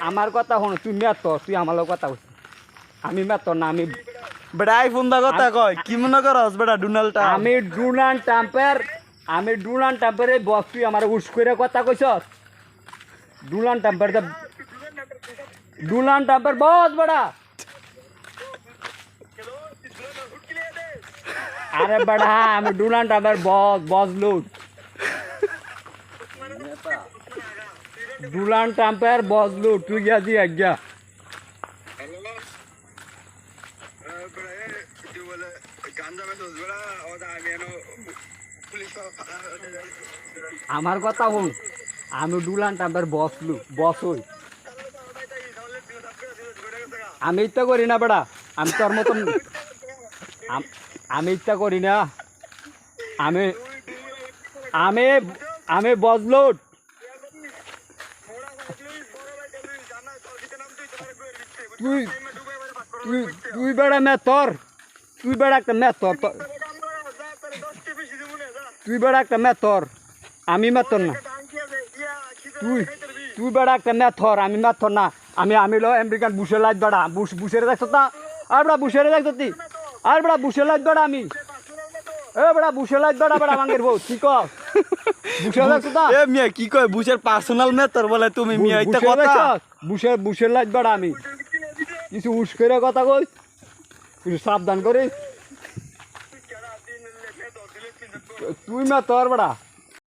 আমার কথা হন তুই মেতর তুই আমার কথা কইছিস আমি মেতর না আমি বেটা আইফোন দা কথা কয় কি মনে করস বেটা ডোনাল্ড ট্রাম্প আমি ডোনাল্ড ট্রাম্পের বস তুই আমার উস করে কথা কইছস ডোনাল্ড ট্রাম্পের বস বড়া আরে বড়া আমি ডোনাল্ড ট্রাম্পের বস লুট ডোনাল্ড ট্রাম্পের বস লুট তুই গিয়েছি আজ্ঞা আমার কথা হন আমি ডোনাল্ড ট্রাম্পের বস হই আমি ইচ্ছা করি না বেড়া আমি তোর মতন আমি ইচ্ছা করি না আমি আমি আমি বজলুট তুই তুই তুই বেড়া মেথর তুই বেড়া একটা মেথর তুই বেড়া একটা মেথর আমি মেথর না তুই তুই বেড়া একটা মেথর আমি মেথর না আমি আমি লো আমেরিকান বুশের লাইট বেড়া বুশের দেখছ না আর বেড়া বুশের দেখছ তুই আর বেড়া বুশের লাইট বেড়া আমি এ বেড়া বুশের লাইট বেড়া বেড়া ভাঙ্গের বউ ঠিক বুশের দেখছ না এ মিয়া কি কয় বুশের পার্সোনাল মেথর বলে তুমি মিয়া এটা কথা বুশের লাইট বেড়া আমি কিছু উস করে কথা কই কিছু সাবধান করিস তুই মেথর বেড়া